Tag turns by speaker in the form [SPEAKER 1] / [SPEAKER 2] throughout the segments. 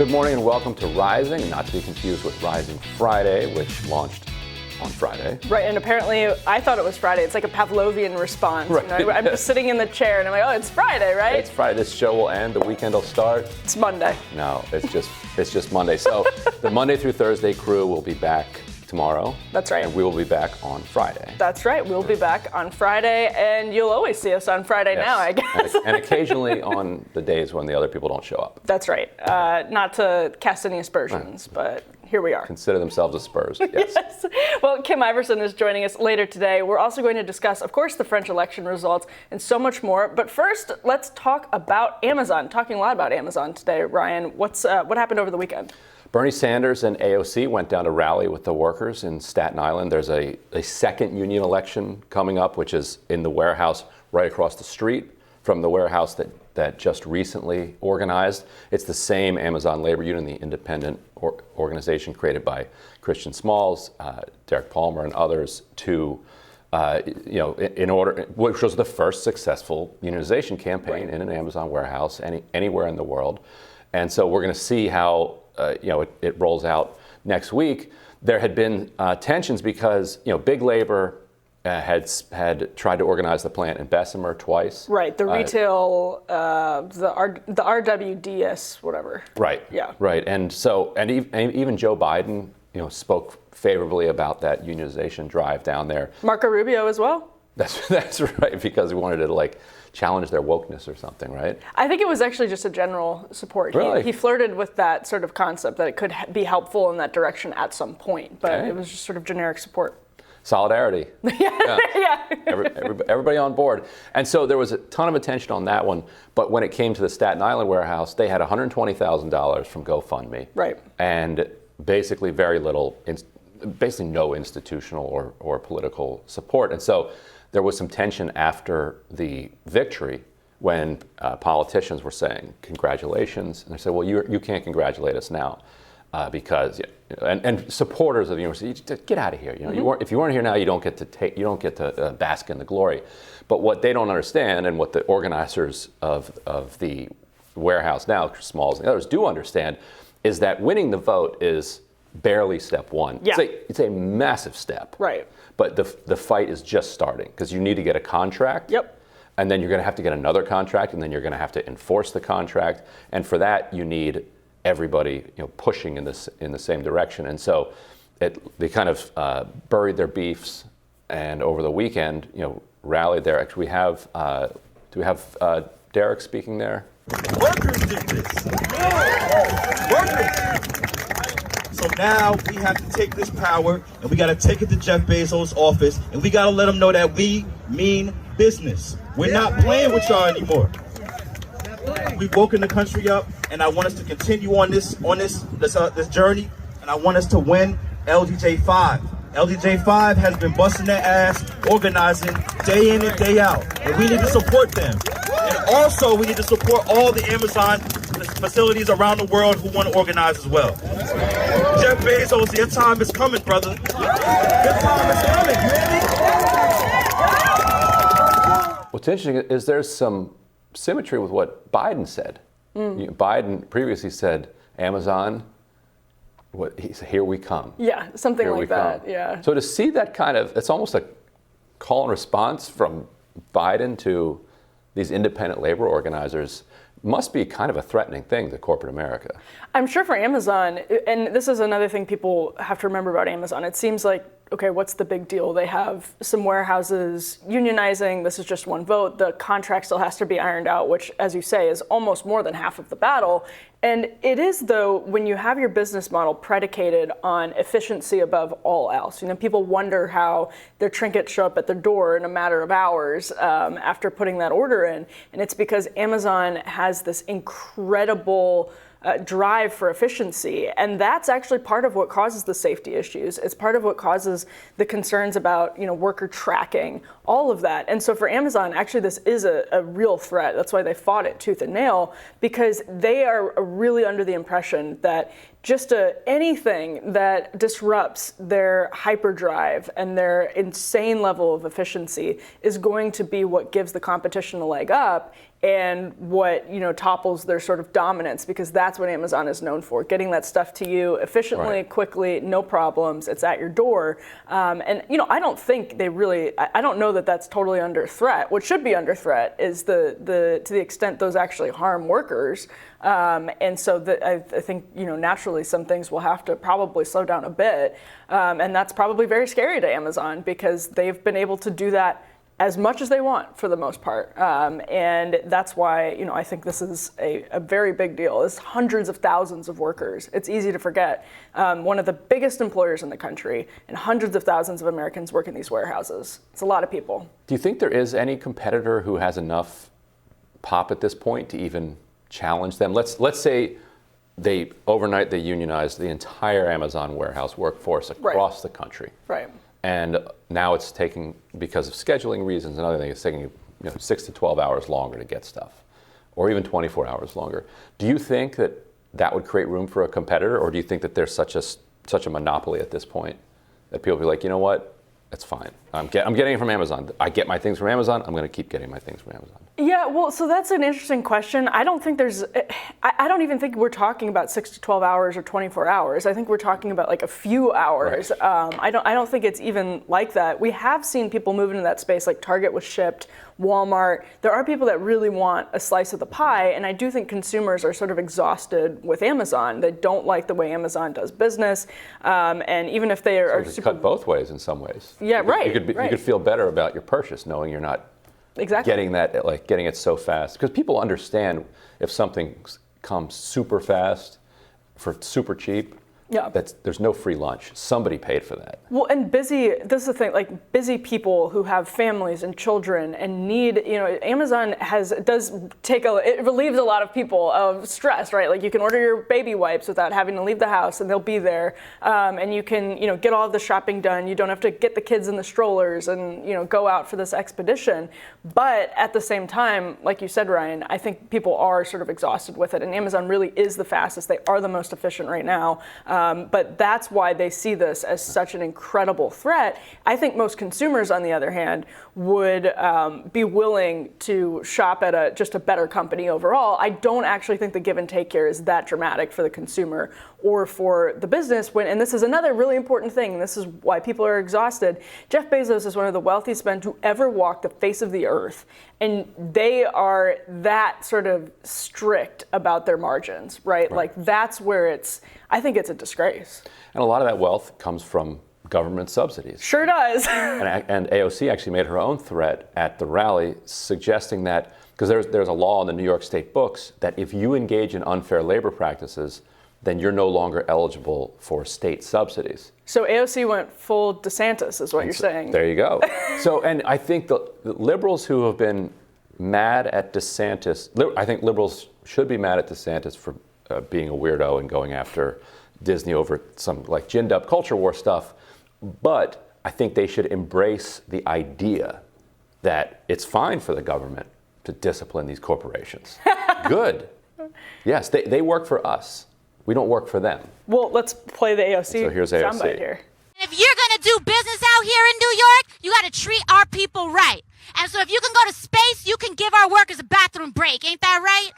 [SPEAKER 1] Good morning and welcome to Rising, not to be confused with Rising Friday, which launched on Friday.
[SPEAKER 2] Right, and apparently I thought it was Friday. It's like a Pavlovian response.
[SPEAKER 1] Right.
[SPEAKER 2] You know, I'm just sitting in the chair and I'm like, oh, it's Friday, right?
[SPEAKER 1] It's Friday. This show will end. The weekend will start.
[SPEAKER 2] It's Monday.
[SPEAKER 1] No, it's just Monday. So the Monday through Thursday crew will be back tomorrow.
[SPEAKER 2] That's right.
[SPEAKER 1] And we will be back on Friday.
[SPEAKER 2] That's right. We'll be back on Friday, and you'll always see us on Friday now, I guess.
[SPEAKER 1] And occasionally on the days when the other people don't show up.
[SPEAKER 2] That's right. Not to cast any aspersions, but here we are.
[SPEAKER 1] Consider themselves a Spurs. Yes.
[SPEAKER 2] Yes. Well, Kim Iverson is joining us later today. We're also going to discuss, of course, the French election results and so much more. But first, let's talk about Amazon. Talking a lot about Amazon today, Ryan. What happened over the weekend?
[SPEAKER 1] Bernie Sanders and AOC went down to rally with the workers in Staten Island. There's a second union election coming up, which is in the warehouse right across the street from the warehouse that just recently organized. It's the same Amazon labor union, the independent organization created by Christian Smalls, Derrick Palmer, and others to, in order, which was the first successful unionization campaign in an Amazon warehouse anywhere in the world. And so we're going to see how it rolls out next week. There had been tensions because big labor had tried to organize the plant in Bessemer twice.
[SPEAKER 2] Right, the retail, the RWDS, whatever.
[SPEAKER 1] Right.
[SPEAKER 2] Yeah.
[SPEAKER 1] Right, and even Joe Biden, spoke favorably about that unionization drive down there.
[SPEAKER 2] Marco Rubio as well.
[SPEAKER 1] That's right, because he wanted to challenge their wokeness or something, right?
[SPEAKER 2] I think it was actually just a general support.
[SPEAKER 1] Really?
[SPEAKER 2] He flirted with that sort of concept that it could be helpful in that direction at some point, but It was just sort of generic support.
[SPEAKER 1] Solidarity.
[SPEAKER 2] Yeah.
[SPEAKER 1] Everybody on board. And so there was a ton of attention on that one, but when it came to the Staten Island warehouse, they had $120,000 from GoFundMe.
[SPEAKER 2] Right.
[SPEAKER 1] And basically basically no institutional or political support. And so there was some tension after the victory when politicians were saying, congratulations. And they said, well, you can't congratulate us now because, and supporters of the university, just get out of here. If you weren't here now, you don't get to bask in the glory. But what they don't understand, and what the organizers of the warehouse now, Smalls and the others, do understand, is that winning the vote is barely step one.
[SPEAKER 2] Yeah.
[SPEAKER 1] It's a massive step.
[SPEAKER 2] Right.
[SPEAKER 1] But the fight is just starting because you need to get a contract.
[SPEAKER 2] Yep.
[SPEAKER 1] And then you're going to have to get another contract, and then you're going to have to enforce the contract. And for that, you need everybody pushing in the same direction. And so they kind of buried their beefs, and over the weekend, rallied there. Actually, do we have Derrick speaking there?
[SPEAKER 3] Workers did this. Workers. So now we have to take this power and we got to take it to Jeff Bezos' office, and we got to let him know that we mean business. We're not playing with y'all anymore. We've woken the country up, and I want us to continue on this journey, and I want us to win LDJ5. LDJ5 has been busting their ass, organizing day in and day out, and we need to support them. And also, we need to support all the Amazon facilities around the world who want to organize as well. Jeff Bezos, your time is coming, brother. Your time is coming, you hear me?
[SPEAKER 1] What's interesting is there's some symmetry with what Biden said. Biden previously said, Amazon, he said, here we come.
[SPEAKER 2] Yeah, something
[SPEAKER 1] Here
[SPEAKER 2] like
[SPEAKER 1] we
[SPEAKER 2] that,
[SPEAKER 1] come.
[SPEAKER 2] yeah.
[SPEAKER 1] So to see that it's almost a call and response from Biden to these independent labor organizers must be kind of a threatening thing to corporate America.
[SPEAKER 2] I'm sure for Amazon, and this is another thing people have to remember about Amazon, it seems like, okay, what's the big deal? They have some warehouses unionizing, this is just one vote, the contract still has to be ironed out, which, as you say, is almost more than half of the battle. And it is, though, when you have your business model predicated on efficiency above all else. People wonder how their trinkets show up at their door in a matter of hours after putting that order in. And it's because Amazon has this incredible drive for efficiency. And that's actually part of what causes the safety issues. It's part of what causes the concerns about, worker tracking, all of that. And so for Amazon, actually, this is a real threat. That's why they fought it tooth and nail, because they are really under the impression that just anything that disrupts their hyperdrive and their insane level of efficiency is going to be what gives the competition a leg up and what topples their sort of dominance, because that's what Amazon is known for: getting that stuff to you efficiently,
[SPEAKER 1] Right.
[SPEAKER 2] quickly, no problems. It's at your door, and I don't think they really. I don't know that that's totally under threat. What should be under threat is to the extent those actually harm workers, and so I think naturally some things will have to probably slow down a bit, and that's probably very scary to Amazon because they've been able to do that as much as they want for the most part. And that's why, I think this is a very big deal. It's hundreds of thousands of workers. It's easy to forget. One of the biggest employers in the country, and hundreds of thousands of Americans work in these warehouses. It's a lot of people.
[SPEAKER 1] Do you think there is any competitor who has enough pop at this point to even challenge them? Let's say overnight they unionize the entire Amazon warehouse workforce across the country.
[SPEAKER 2] Right.
[SPEAKER 1] And now it's taking, because of scheduling reasons and other things, it's taking 6 to 12 hours longer to get stuff, or even 24 hours longer. Do you think that would create room for a competitor, or do you think that there's such a monopoly at this point that people be like, you know what, it's fine. I'm getting it from Amazon. I get my things from Amazon. I'm going to keep getting my things from Amazon.
[SPEAKER 2] Yeah, well, so that's an interesting question. I don't even think we're talking about 6 to 12 hours or 24 hours. I think we're talking about like a few hours.
[SPEAKER 1] Right.
[SPEAKER 2] I don't think it's even like that. We have seen people move into that space, like Target was shipped, Walmart. There are people that really want a slice of the pie, and I do think consumers are sort of exhausted with Amazon. They don't like the way Amazon does business, and even if they are
[SPEAKER 1] So it's cut both ways in some ways.
[SPEAKER 2] Yeah, right.
[SPEAKER 1] You could feel better about your purchase knowing you're not
[SPEAKER 2] exactly
[SPEAKER 1] getting it so fast, because people understand if something comes super fast for super cheap.
[SPEAKER 2] Yeah. There's no free lunch. Somebody paid for that.
[SPEAKER 1] Well, and this is the thing, like busy people who have families and children and need, Amazon it relieves a lot of people of stress, right? Like you can order your baby wipes without having to leave the house and they'll be there. And you can, get all of the shopping done. You don't have to get the kids in the strollers and, go out for this expedition. But at the same time, like you said, Ryan, I think people are sort of exhausted with it. And Amazon really is the fastest. They are the most efficient right now. But that's why they see this as such an incredible threat. I think most consumers, on the other hand, would be willing to shop at just a better company overall. I don't actually think the give and take here is that dramatic for the consumer or for the business. And this is another really important thing, and this is why people are exhausted. Jeff Bezos is one of the wealthiest men to ever walk the face of the earth. And they are that sort of strict about their margins, right? Like that's where I think it's a disgrace.
[SPEAKER 2] And a lot of that wealth comes from government subsidies.
[SPEAKER 1] Sure does.
[SPEAKER 2] and AOC actually made her own threat at the rally, suggesting that, because there's a law in the New York State books that if you engage in unfair labor practices, then you're no longer eligible for state subsidies. So AOC went full DeSantis, is what you're saying.
[SPEAKER 1] There you go. And I think the liberals who have been mad at DeSantis, I think liberals should be mad at DeSantis for being a weirdo and going after Disney over some like ginned up culture war stuff. But I think they should embrace the idea that it's fine for the government to discipline these corporations. Good. Yes, they work for us. We don't work for them.
[SPEAKER 2] Well, let's play the AOC
[SPEAKER 1] So here's AOC.
[SPEAKER 2] soundbite here.
[SPEAKER 4] If you're going to do business out here in New York, you got to treat our people right. And so if you can go to space, you can give our workers a bathroom break. Ain't that right?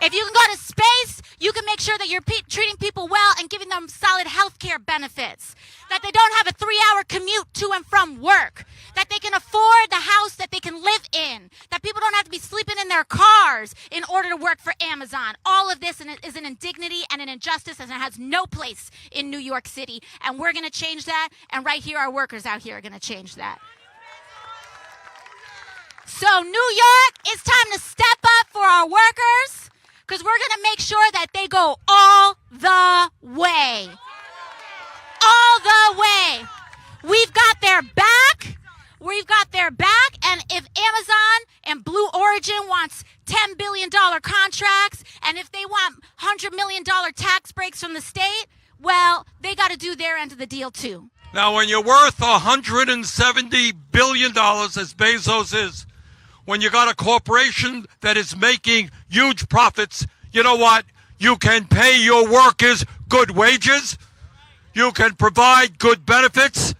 [SPEAKER 4] If you can go to space, you can make sure that you're treating people well and giving them solid health care benefits. That they don't have a 3-hour commute to and from work. That they can afford the house that they can live in. That people don't have to be sleeping in their cars in order to work for Amazon. All of this is an indignity and an injustice, and it has no place in New York City. And we're going to change that, and right here, our workers out here are going to change that. So New York, it's time to step up for our workers, because we're going to make sure that they go all the way. All the way. We've got their back. We've got their back. And if Amazon and Blue Origin wants $10 billion contracts, and if they want $100 million tax breaks from the state, well, they got to do their end of the deal too.
[SPEAKER 5] Now, when you're worth $170 billion, as Bezos is, when you got a corporation that is making huge profits, you know what? You can pay your workers good wages. You can provide good benefits.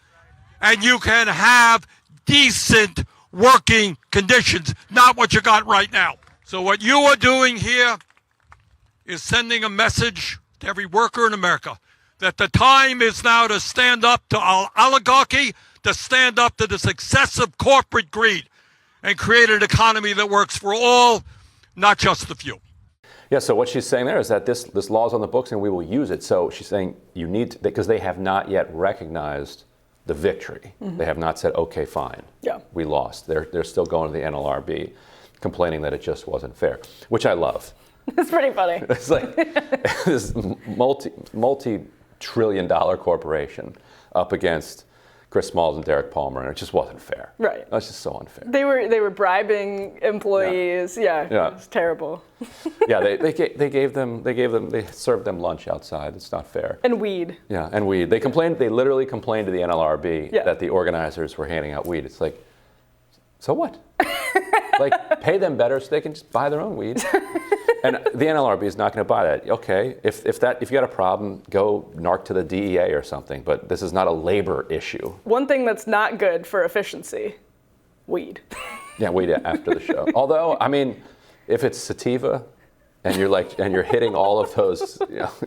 [SPEAKER 5] And you can have decent working conditions, not what you got right now. So what you are doing here is sending a message to every worker in America that the time is now to stand up to our oligarchy, to stand up to this excessive corporate greed, and create an economy that works for all, not just the few.
[SPEAKER 1] Yeah, so what she's saying there is that this law is on the books and we will use it. So she's saying you need to, because they have not yet recognized the victory. They have not said, okay, fine, we lost. They're still going to the NLRB, complaining that it just wasn't fair, which I love.
[SPEAKER 2] It's pretty funny.
[SPEAKER 1] It's like this multi-trillion-dollar corporation up against Chris Smalls and Derrick Palmer, and it just wasn't fair.
[SPEAKER 2] Right.
[SPEAKER 1] That's just so unfair.
[SPEAKER 2] They were bribing employees. Yeah. It was terrible.
[SPEAKER 1] Yeah, they served them lunch outside. It's not fair.
[SPEAKER 2] And weed.
[SPEAKER 1] Yeah, and weed. They literally complained to the NLRB that the organizers were handing out weed. It's like, so what? Like, pay them better so they can just buy their own weed. And the NLRB is not going to buy that. Okay, if you got a problem, go narc to the DEA or something. But this is not a labor issue.
[SPEAKER 2] One thing that's not good for efficiency, weed.
[SPEAKER 1] Yeah, weed after the show. Although, I mean, if it's sativa, and you're hitting all of those,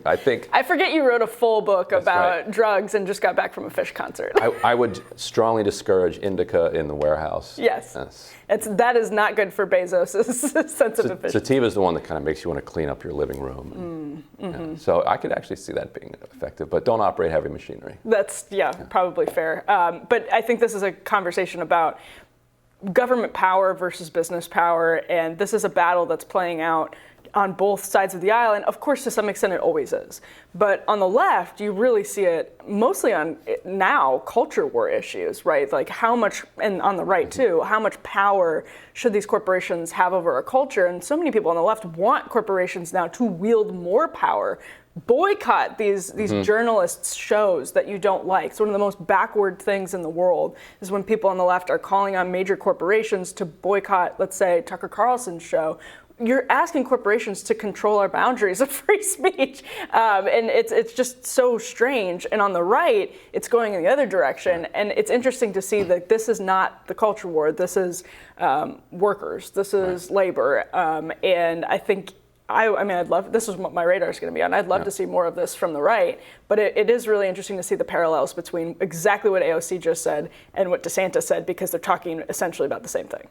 [SPEAKER 1] I think.
[SPEAKER 2] I forget you wrote a full book about drugs and just got back from a Fish concert.
[SPEAKER 1] I would strongly discourage indica in the warehouse.
[SPEAKER 2] Yes. That is not good for Bezos' sense of efficiency.
[SPEAKER 1] Sativa is the one that kind of makes you want to clean up your living room. So I could actually see that being effective, but don't operate heavy machinery.
[SPEAKER 2] That's, probably fair. But I think this is a conversation about government power versus business power, and this is a battle that's playing out on both sides of the aisle, and of course to some extent it always is. But on the left, you really see it mostly on now culture war issues, right? Like how much, and on the right too, how much power should these corporations have over our culture? And so many people on the left want corporations now to wield more power. Boycott these journalists' shows that you don't like. It's one of the most backward things in the world is when people on the left are calling on major corporations to boycott, let's say, Tucker Carlson's show. You're asking corporations to control our boundaries of free speech. And it's just so strange. And on the right, it's going in the other direction. And it's interesting to see that this is not the culture war. This is workers. This is labor. And I think, I'd love, this is what my radar is going to be on. I'd love to see more of this from the right, but it is really interesting to see the parallels between exactly what AOC just said and what DeSantis said, because they're talking essentially about the same thing.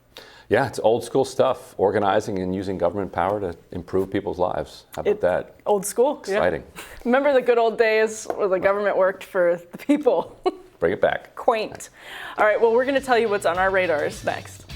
[SPEAKER 1] Yeah, it's old school stuff, organizing and using government power to improve people's lives. How about that?
[SPEAKER 2] Old school.
[SPEAKER 1] Exciting.
[SPEAKER 2] Yeah. Remember the good old days where the government worked for the people?
[SPEAKER 1] Bring it back.
[SPEAKER 2] Quaint. All right, well, we're going to tell you what's on our radars next.